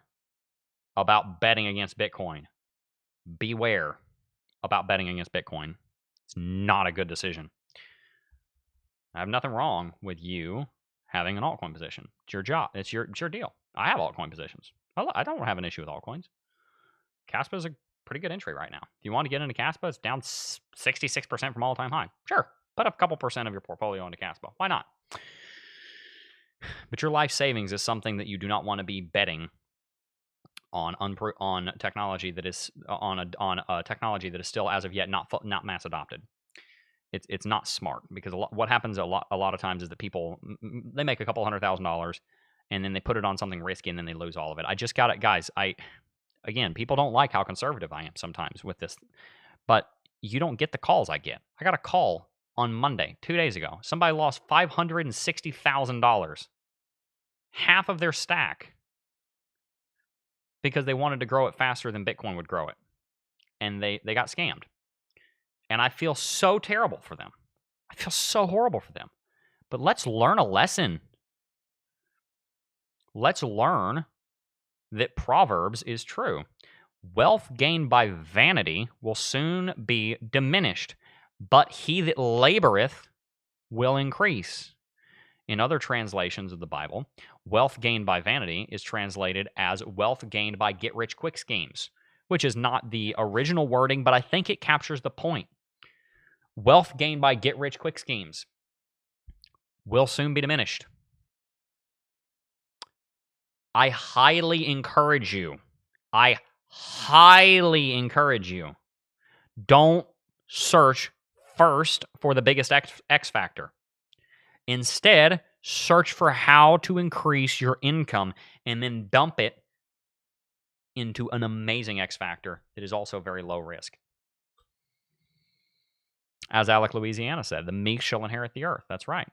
about betting against Bitcoin. Beware about betting against Bitcoin. It's not a good decision. I have nothing wrong with you having an altcoin position. It's your job. It's your deal. I have altcoin positions. I don't have an issue with altcoins. Caspa is a pretty good entry right now. If you want to get into Caspa, it's down 66% from all-time high. Sure, put a couple percent of your portfolio into Caspa. Why not? But your life savings is something that you do not want to be betting on technology that is on a technology that is still as of yet not mass adopted. It's not smart, because what happens a lot of times is that people, they make a couple $100,000 and then they put it on something risky and then they lose all of it. I just got it, guys. Again, people don't like how conservative I am sometimes with this, but you don't get the calls I get. I got a call on Monday, 2 days ago. Somebody lost $560,000, half of their stack, because they wanted to grow it faster than Bitcoin would grow it. And they got scammed. And I feel so terrible for them. I feel so horrible for them. But let's learn a lesson. Let's learn that Proverbs is true. Wealth gained by vanity will soon be diminished, but he that laboreth will increase. In other translations of the Bible, wealth gained by vanity is translated as wealth gained by get-rich-quick schemes, which is not the original wording, but I think it captures the point. Wealth gained by get-rich-quick schemes will soon be diminished. I highly encourage you. Don't search first for the biggest X factor. Instead, search for how to increase your income and then dump it into an amazing X factor that is also very low risk. As Alec Louisiana said, the meek shall inherit the earth. That's right.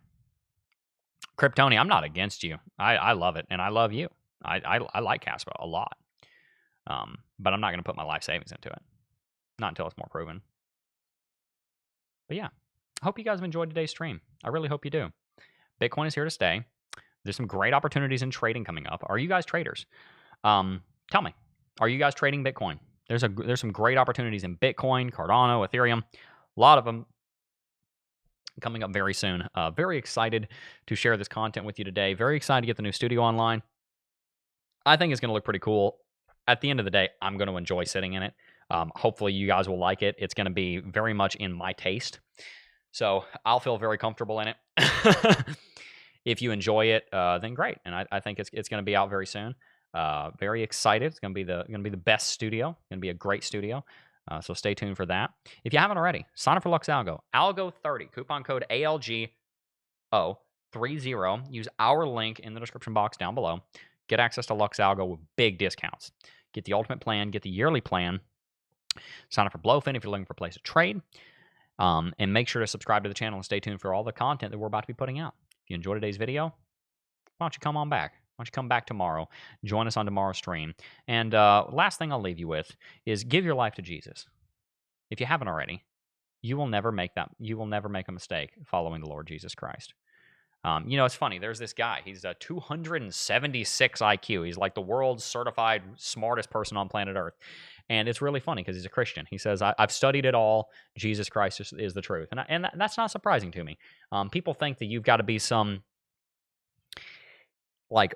Kryptoni, I'm not against you. I love it, and I love you. I like Caspa a lot. But I'm not going to put my life savings into it. Not until it's more proven. But yeah, I hope you guys have enjoyed today's stream. I really hope you do. Bitcoin is here to stay. There's some great opportunities in trading coming up. Are you guys traders? Tell me, are you guys trading Bitcoin? There's some great opportunities in Bitcoin, Cardano, Ethereum, a lot of them coming up very soon. Very excited to share this content with you today. Very excited to get the new studio online. I think it's going to look pretty cool. At the end of the day, I'm going to enjoy sitting in it. Hopefully you guys will like it. It's going to be very much in my taste. So I'll feel very comfortable in it. If you enjoy it, then great. And I think it's going to be out very soon. Very excited. It's going to be the best studio. Going to be a great studio. So stay tuned for that. If you haven't already, sign up for Lux Algo. Algo30, coupon code ALGO30. Use our link in the description box down below. Get access to Lux Algo with big discounts. Get the ultimate plan. Get the yearly plan. Sign up for Blowfin if you're looking for a place to trade. And make sure to subscribe to the channel and stay tuned for all the content that we're about to be putting out. If you enjoyed today's video, why don't you come on back? Why don't you come back tomorrow? Join us on tomorrow's stream. And last thing I'll leave you with is give your life to Jesus. If you haven't already, you will never make a mistake following the Lord Jesus Christ. It's funny. There's this guy. He's a 276 IQ. He's like the world's certified smartest person on planet Earth. And it's really funny because he's a Christian. He says, I've studied it all. Jesus Christ is the truth. And that's not surprising to me. People think that you've got to be some like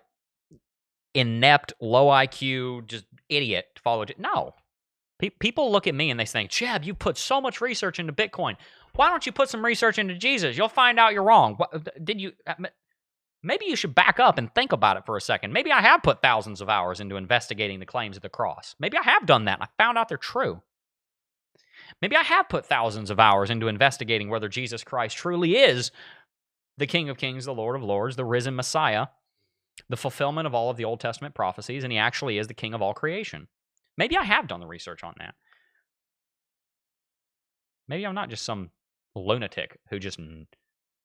inept, low IQ, just idiot to follow. No. People look at me and they think, Jeb, you put so much research into Bitcoin. Why don't you put some research into Jesus? You'll find out you're wrong. Maybe you should back up and think about it for a second. Maybe I have put thousands of hours into investigating the claims of the cross. Maybe I have done that and I found out they're true. Maybe I have put thousands of hours into investigating whether Jesus Christ truly is the King of Kings, the Lord of Lords, the risen Messiah, the fulfillment of all of the Old Testament prophecies, and he actually is the King of all creation. Maybe I have done the research on that. Maybe I'm not just some lunatic who just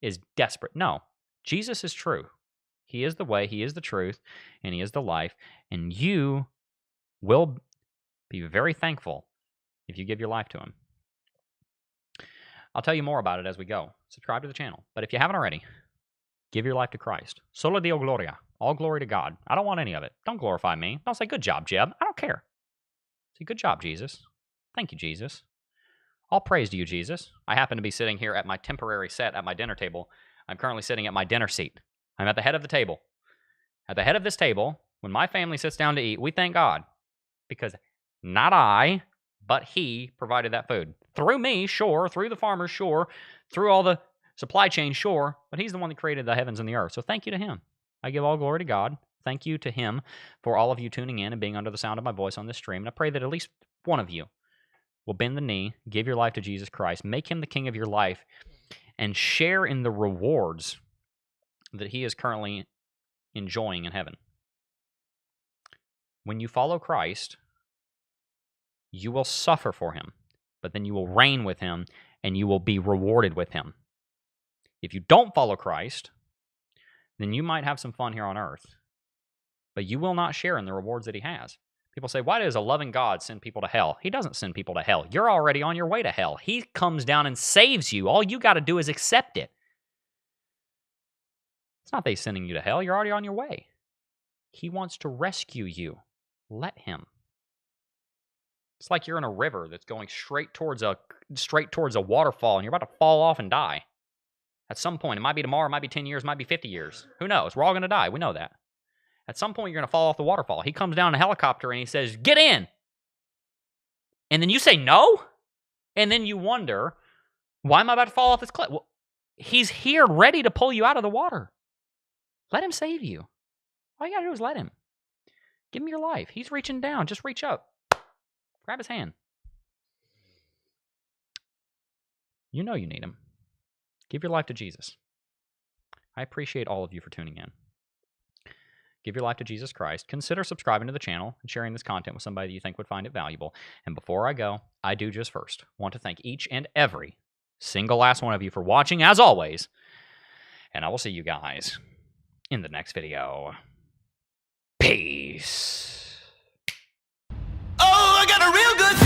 is desperate. No, Jesus is true. He is the way, he is the truth, and he is the life. And you will be very thankful if you give your life to him. I'll tell you more about it as we go. Subscribe to the channel. But if you haven't already, give your life to Christ. Sola Deo Gloria. All glory to God. I don't want any of it. Don't glorify me. Don't say, good job, Jeb. I don't care. Say, good job, Jesus. Thank you, Jesus. All praise to you, Jesus. I happen to be sitting here at my temporary set at my dinner table. I'm currently sitting at my dinner seat. I'm at the head of the table. At the head of this table, when my family sits down to eat, we thank God. Because not I, but he provided that food. Through me, sure. Through the farmers, sure. Through all the supply chain, sure. But he's the one that created the heavens and the earth. So thank you to him. I give all glory to God. Thank you to him for all of you tuning in and being under the sound of my voice on this stream. And I pray that at least one of you will bend the knee, give your life to Jesus Christ, make him the king of your life, and share in the rewards that he is currently enjoying in heaven. When you follow Christ, you will suffer for him, but then you will reign with him, and you will be rewarded with him. If you don't follow Christ, then you might have some fun here on earth, but you will not share in the rewards that he has. People say, why does a loving God send people to hell? He doesn't send people to hell. You're already on your way to hell. He comes down and saves you. All you got to do is accept it. It's not that he's sending you to hell. You're already on your way. He wants to rescue you. Let him. It's like you're in a river that's going straight towards a waterfall, and you're about to fall off and die. At some point, it might be tomorrow, it might be 10 years, it might be 50 years. Who knows? We're all going to die. We know that. At some point, you're going to fall off the waterfall. He comes down in a helicopter and he says, get in. And then you say no? And then you wonder, why am I about to fall off this cliff? Well, he's here ready to pull you out of the water. Let him save you. All you got to do is let him. Give him your life. He's reaching down. Just reach up. Grab his hand. You know you need him. Give your life to Jesus. I appreciate all of you for tuning in. Give your life to Jesus Christ. Consider subscribing to the channel and sharing this content with somebody that you think would find it valuable. And before I go, I do just first want to thank each and every single last one of you for watching, as always. And I will see you guys in the next video. Peace. Oh, I got a real good